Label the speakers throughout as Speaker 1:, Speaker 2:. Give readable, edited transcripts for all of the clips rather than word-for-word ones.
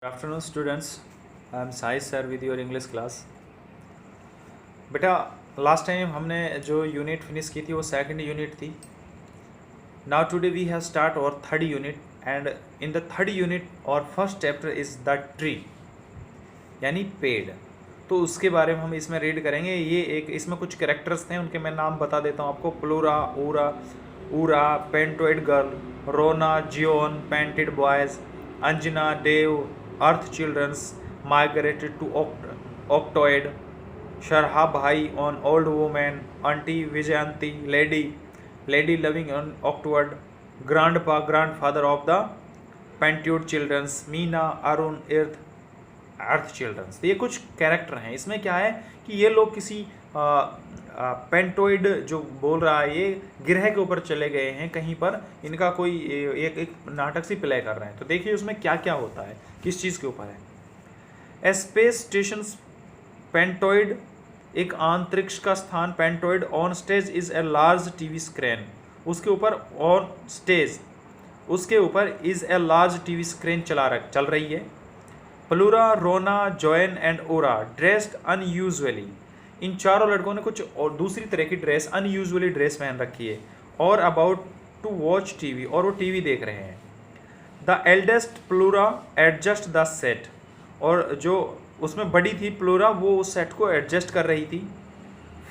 Speaker 1: Good afternoon, students. I am Sai sir with your English class. बेटा last time हमने जो unit finish की थी वो सेकंड यूनिट थी. Now today we have start our third unit and in the third unit our first chapter is the tree यानी पेड़. तो उसके बारे में हम इसमें रीड करेंगे. ये एक इसमें कुछ कैरेक्टर्स थे, उनके मैं नाम बता देता हूँ आपको. Plura, Ura, Ura, pentoid girl, Rona, Zion, painted boys, Anjana, Dev, earth childrens, migrated to octoid, Sharha Bhai on old woman, Auntie Vijayanti, lady loving on octoid, grandpa, grandfather of the pentued childrens, Meena, Arun, earth childrens. तो ये कुछ character हैं. इसमें क्या है कि ये लोग किसी पेंटोइड जो बोल रहा है ये ग्रह के ऊपर चले गए हैं कहीं पर. इनका कोई एक नाटक सी प्ले कर रहे हैं. तो देखिए उसमें क्या क्या होता है, किस चीज़ के ऊपर है. ए स्पेस स्टेशन पेंटोइड, एक अंतरिक्ष का स्थान. पेंटोइड on stage is a large TV screen, उसके ऊपर ऑन स्टेज उसके ऊपर is a large TV screen चल रही है. Flora, Rona, Zion and Aura dressed unusually, इन चारों लड़कों ने कुछ और दूसरी तरह की ड्रेस, अनयूजुअली ड्रेस पहन रखी है. और अबाउट टू वॉच टीवी, और वो टीवी देख रहे हैं. The eldest pleura adjust the set, और जो उसमें बड़ी थी प्लूरा वो उस सेट को एडजस्ट कर रही थी.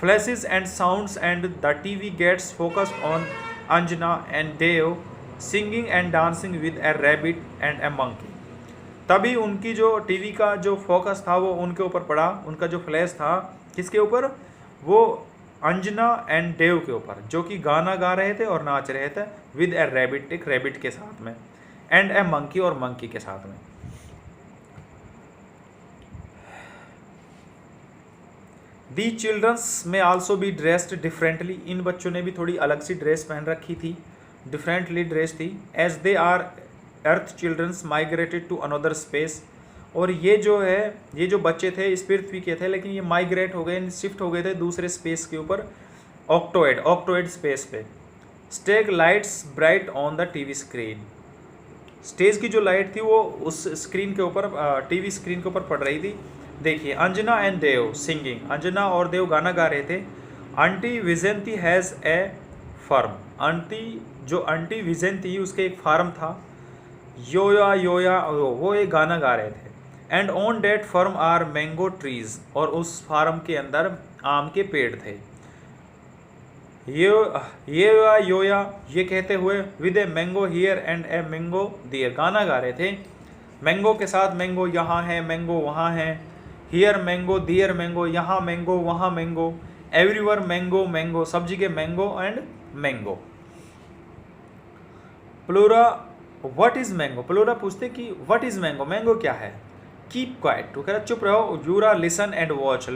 Speaker 1: Flashes and sounds and the TV gets focused on Anjana and Dev singing and dancing with a rabbit and a monkey. तभी उनकी जो टीवी का जो फोकस था वो उनके ऊपर पड़ा. उनका जो फ्लैश था किसके ऊपर, वो अंजना एंड देव के ऊपर, जो कि गाना गा रहे थे और नाच रहे थे. विद ए रैबिट, एक रैबिट के साथ में, एंड ए मंकी, और मंकी के साथ में. दी चिल्ड्रंस में आल्सो बी ड्रेस्ड डिफरेंटली, इन बच्चों ने भी थोड़ी अलग सी ड्रेस पहन रखी थी, डिफरेंटली ड्रेस थी. As they are earth childrens migrated to another space, और ये जो है ये जो बच्चे थे इस पृथ्वी के थे लेकिन ये माइग्रेट हो गए, शिफ्ट हो गए थे दूसरे स्पेस के ऊपर, ऑक्टोइड स्पेस पे. स्टेग lights bright on the TV screen, stage की जो लाइट थी वो उस स्क्रीन के ऊपर, टीवी स्क्रीन के ऊपर पड़ रही थी. देखिए, अंजना एंड देव सिंगिंग, अंजना और देव गाना गा रहे थे. Aunty Vijayanti has a farm, aunty Vijayanti उसके एक फार्म था. योया योया वो एक गाना गा रहे थे. And on that farm are mango trees, और उस फार्म के अंदर आम के पेड़ थे. योया ये कहते हुए with a mango here and a mango there, गाना गा रहे थे. मैंगो के साथ मैंगो, यहाँ है मैंगो वहाँ है. हियर मैंगो, दियर मैंगो, यहाँ मैंगो वहाँ मैंगो. एवरीवर मैंगो मैंगो, सब जगह mango and mango. Pleura what is mango, pleura पूछते कि व्हाट इज मैंगो, मैंगो क्या है. कीप क्वाइट, तो कह रहा चुप रहो. Ura listen and watch,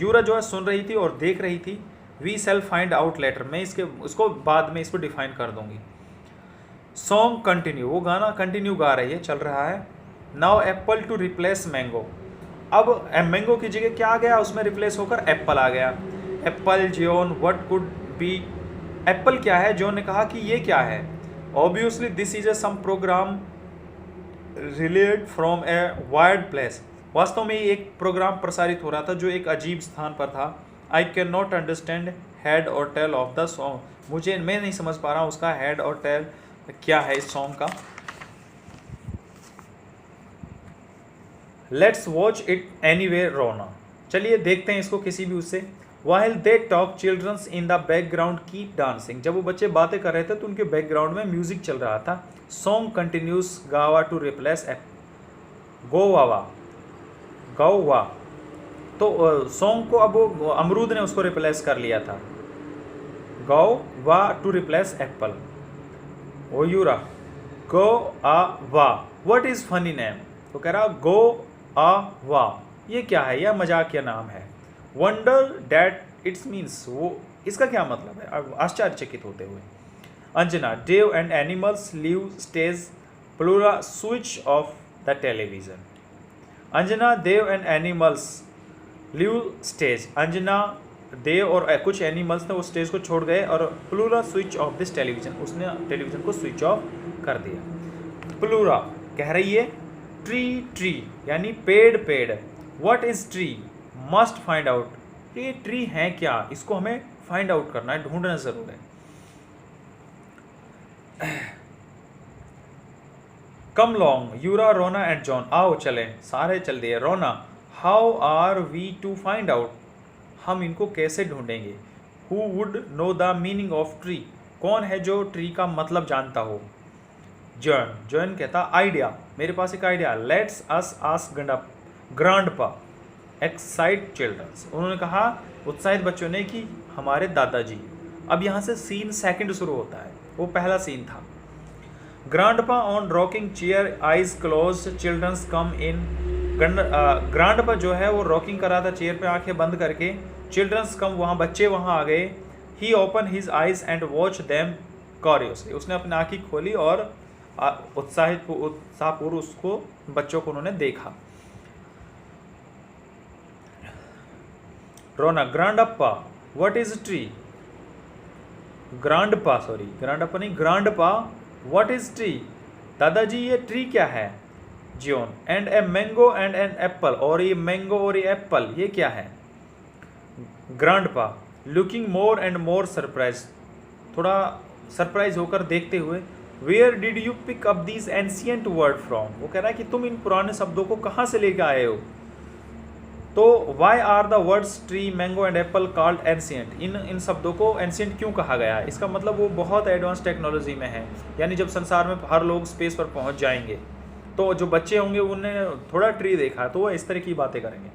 Speaker 1: Ura जो है सुन रही थी और देख रही थी. We shall find out later, मैं उसको बाद में इसको डिफाइन कर दूंगी. सॉन्ग कंटिन्यू, वो गाना कंटिन्यू गा रही है, चल रहा है. Now apple to replace mango, अब मैंगो की जगह क्या आ गया, उसमें रिप्लेस होकर एप्पल आ गया. Apple, Zion, what could be, apple क्या है, जॉन ने कहा कि ये क्या है. Obviously this is a some program related from a weird place, वास्तव में एक प्रोग्राम प्रसारित हो रहा था जो एक अजीब स्थान पर था. I can not understand head और टेल ऑफ द सॉन्ग, मैं नहीं समझ पा रहा हूँ उसका हेड और टेल क्या है इस सॉन्ग का. लेट्स वॉच इट एनीवे रोना, चलिए देखते हैं इसको किसी भी उससे. While they talk children's in the background keep dancing, जब वो बच्चे बातें कर रहे थे तो उनके बैकग्राउंड में म्यूजिक चल रहा था. सॉन्ग कंटिन्यूस गावा टू रिप्लेस गोवा, तो सॉन्ग को अब अमरूद ने उसको रिप्लेस कर लिया था. Guava to replace apple. Aura guava, what is funny name, तो कह रहा गो आ वा, ये क्या है, यह मजाकिया नाम है. वंडर डैट इट्स मीन्स, वो इसका क्या मतलब है, आश्चर्यचकित होते हुए. Anjana, Dev and animals leave stage. Flora switch off the television. Anjana, Dev and animals leave stage, Anjana, Dev और कुछ एनिमल्स ने वो स्टेज को छोड़ गए. और pleura switch of this television, उसने टेलीविजन को स्विच ऑफ कर दिया. प्लूरा कह रही है ट्री ट्री यानी पेड़ पेड़, what is tree, must find out, ये ट्री है क्या, इसको हमें फाइंड आउट करना है, ढूंढना जरूर है। कम लॉन्ग यूरा रोना एंड जॉन, आओ चले, सारे चल दिए। रोना, how are we to find out, हम इनको कैसे ढूंढेंगे। Who would know the meaning of tree, कौन है जो ट्री का मतलब जानता हो। जॉन, जॉन कहता आइडिया, मेरे पास एक idea. Let's us ask grandpa excite childrens, उन्होंने कहा उत्साहित बच्चों ने कि हमारे दादाजी। अब यहाँ से सीन सेकंड शुरू होता है, वो पहला सीन था। Grandpa on rocking chair eyes close childrens come in, grandpa जो है वो रॉकिंग कर रहा था चेयर पे आंखें बंद करके, चिल्ड्रंस कम, वहाँ बच्चे वहाँ आ गए। He open his eyes and watch them curiously, उसने अपनी आँखें खोली और उत्साहपूर्व उसको बच्चों को उन्होंने देखा। रोना, ग्रांडप्पा व्हाट इज ट्री, ग्रांडपा नहीं ग्रांडपा व्हाट इज ट्री, दादाजी ये ट्री क्या है। John, and a mango and an apple, और ये मैंगो और ये एप्पल ये क्या है। Grandpa looking more and more surprise, थोड़ा सरप्राइज होकर देखते हुए। Where did you pick up these ancient word from, वो कह रहा है कि तुम इन पुराने शब्दों को कहाँ से लेकर आए हो। तो why are the words tree mango and apple called ancient, इन शब्दों को एंशियंट क्यों कहा गया है। इसका मतलब वो बहुत एडवांस टेक्नोलॉजी में है, यानी जब संसार में हर लोग स्पेस पर पहुंच जाएंगे तो जो बच्चे होंगे उन्होंने थोड़ा ट्री देखा तो वो इस तरह की बातें करेंगे।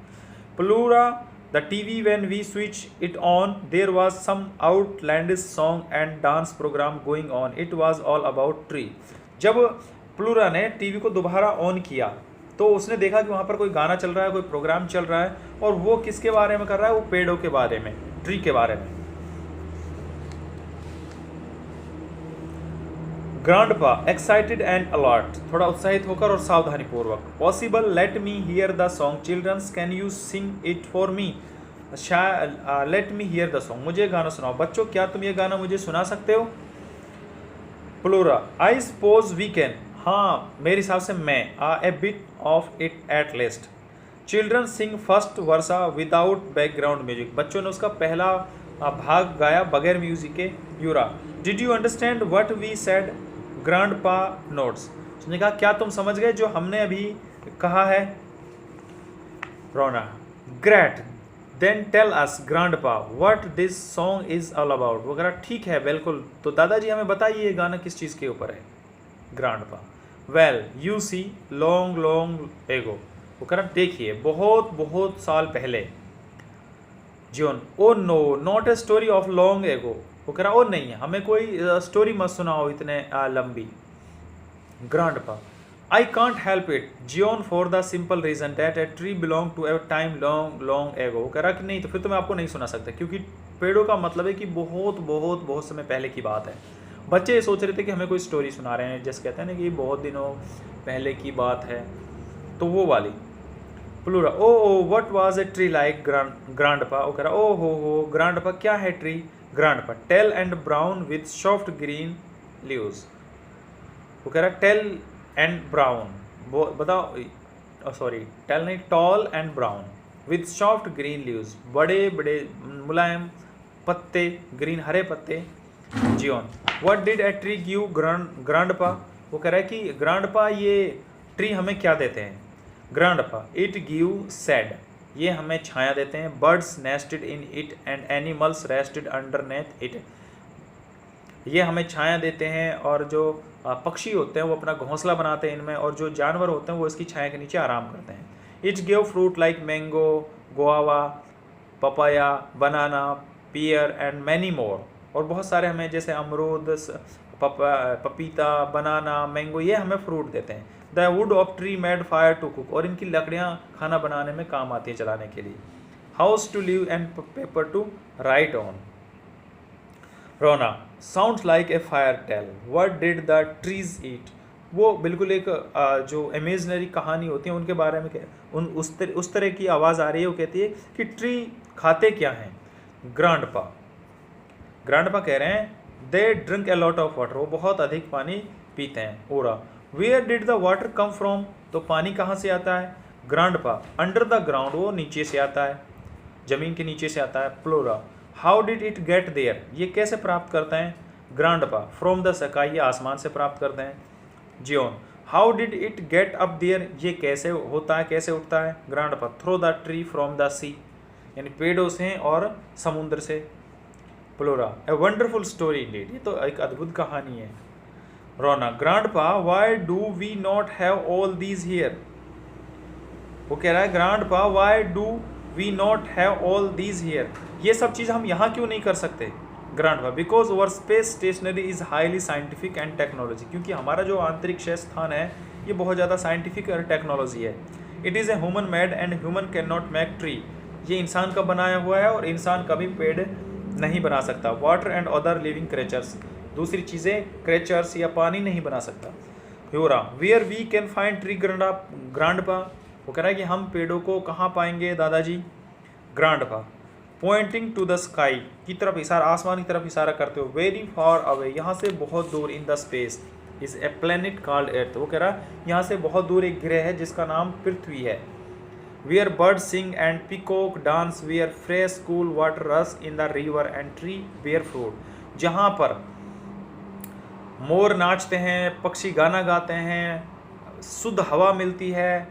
Speaker 1: प्लूरा, the TV when we switch it on there was some outlandish song and dance programme going on, it was all about tree. जब प्लूरा ने टीवी को दोबारा ऑन किया तो उसने देखा कि वहाँ पर कोई गाना चल रहा है, कोई प्रोग्राम चल रहा है, और वो किसके बारे में कर रहा है, वो पेड़ों के बारे में, ट्री के बारे में। ग्रांडपा एक्साइटेड एंड अलर्ट, थोड़ा उत्साहित होकर और सावधानी पूर्वक। Possible, let me hear the song, children's can you sing it for me, let me hear the song, मुझे गाना सुनाओ, बच्चों क्या तुम ये गाना मुझे सुना सकते हो। Flora, I suppose we can, हाँ मेरे हिसाब से मैं, a bit of it at least. Children sing first verse without background music, बच्चों ने उसका पहला भाग गाया बगैर म्यूजिक के। Aura, did you understand what we said, grandpa notes, उसने कहा क्या तुम समझ गए जो हमने अभी कहा है। Rona, great, then tell us grandpa what this song is all about, वो कह रहा ठीक है बिल्कुल, तो दादाजी हमें बताइए ये गाना किस चीज़ के ऊपर है। Grandpa, well you see long long ago, वो कह रहा देखिए बहुत बहुत साल पहले। John, oh no not a story of long ago, वो कह रहा ओ नहीं हमें कोई स्टोरी मत सुनाओ इतने लंबी। ग्रांडपा, I can't help it Xeon for the simple reason that a tree belong to A time long long ago, वो कह रहा कि नहीं तो फिर तो मैं आपको नहीं सुना सकता, क्योंकि पेड़ों का मतलब है कि बहुत बहुत बहुत समय पहले की बात है। बच्चे ये सोच रहे थे कि हमें कोई स्टोरी सुना रहे हैं, जैसे कहते हैं ना कि बहुत दिनों पहले की बात है, तो वो वाली। Flora, oh oh what was a tree like, grandpa, वो कह रहा ओ हो ग्रांडपा क्या है tree. Grandpa, tell and brown with soft green leaves, वो कह रहा टेल एंड ब्राउन, वो बताओ सॉरी टेल नहीं tall and brown with soft green leaves, बड़े बड़े मुलायम पत्ते, ग्रीन हरे पत्ते। Zion, what did a tree give grandpa, वो कह रहा है कि ग्रांडपा ये ट्री हमें क्या देते हैं। ग्रांडपा, इट गिव सेड, ये हमें छाया देते हैं। Birds nested in it and animals rested underneath it, ये हमें छाया देते हैं और जो पक्षी होते हैं वो अपना घोंसला बनाते हैं इनमें, और जो जानवर होते हैं वो इसकी छाया के नीचे आराम करते हैं। It's give fruit like mango, guava, papaya, banana, pear and many more, और बहुत सारे हमें जैसे अमरूद, पपीता, बनाना, मैंगो, ये हमें फ्रूट देते हैं। The wood of tree made fire to cook, और इनकी लकड़ियाँ खाना बनाने में काम आती है जलाने के लिए। House to live and paper to write on. Rona, sounds like a fairy tale, what did the trees eat, वो बिल्कुल एक जो इमेजनरी कहानी होती है उनके बारे में उस तरह की आवाज़ आ रही है, वो कहती है कि ट्री खाते क्या हैं। ग्रांडपा कह रहे हैं they drink a lot of water, वो बहुत अधिक पानी पीते हैं। Aura, where did the water come from, तो पानी कहाँ से आता है? ग्रांडपा। अंडर द ग्राउंड, वो नीचे से आता है, जमीन के नीचे से आता है। प्लोरा, how did it get there, ये कैसे प्राप्त करते हैं? ग्रांडपा। फ्रॉम द स्काई, ये आसमान से प्राप्त करते हैं। Zion, how did it get up there, ये कैसे होता है, कैसे उठता है? Grandpa. Through the tree from the sea, यानी पेड़ों से और समुद्र से। Flora, a wonderful story indeed, ये तो एक अद्भुत कहानी है। Rona, grandpa why do we not have all these here, वो कह रहा है grandpa why do we not have all these here, ये सब चीज़ हम यहाँ क्यों नहीं कर सकते? Grandpa, because our space stationery is highly scientific and technology, क्योंकि हमारा जो अंतरिक्ष स्थान है ये बहुत ज़्यादा साइंटिफिक और टेक्नोलॉजी है। It is a human made and human can not make tree, ये इंसान का बनाया हुआ है और इंसान कभी पेड़ नहीं बना सकता। Water and other living creatures, दूसरी चीज़ें क्रेचर्स या पानी नहीं बना सकता। Aura, where we can find tree grandpa, वो कह रहा है कि हम पेड़ों को कहाँ पाएंगे दादाजी? ग्रांडपा, पॉइंटिंग टू द स्काई, की तरफ इशारा, आसमान की तरफ इशारा करते हो। वेरी फार अवे, यहाँ से बहुत दूर। In the space is a planet called अर्थ, वो कह रहा है यहाँ से बहुत दूर एक ग्रह है जिसका नाम पृथ्वी है। Where bird sing and peacock dance, where fresh cool water runs in the river and tree bear fruit, जहाँ पर मोर नाचते हैं, पक्षी गाना गाते हैं, शुद्ध हवा मिलती है,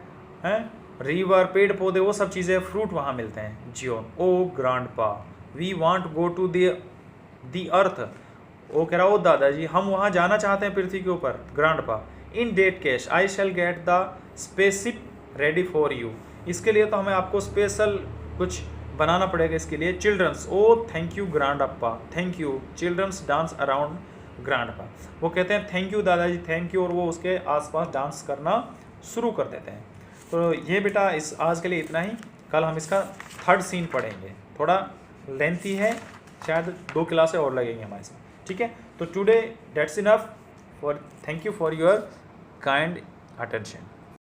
Speaker 1: रिवर, पेड़ पौधे, वो सब चीज़ें, फ्रूट वहाँ मिलते हैं। Zion, oh grandpa we want go to the earth, वो कह रहा ओ दादाजी हम वहाँ जाना चाहते हैं पृथ्वी के ऊपर। Grandpa, in that case I shall get the spaceship ready for you, इसके लिए तो हमें आपको स्पेशल कुछ बनाना पड़ेगा इसके लिए। Childrens, oh thank you grandpa, thank you. Childrens dance around grandpa, वो कहते हैं थैंक यू दादाजी, थैंक यू, और वो उसके आसपास डांस करना शुरू कर देते हैं। तो ये बेटा इस आज के लिए इतना ही। कल हम इसका थर्ड सीन पढ़ेंगे, थोड़ा लेंथी है, शायद 2 क्लासें और लगेंगे हमारे साथ, ठीक है। तो today that's enough for, thank you for your kind attention.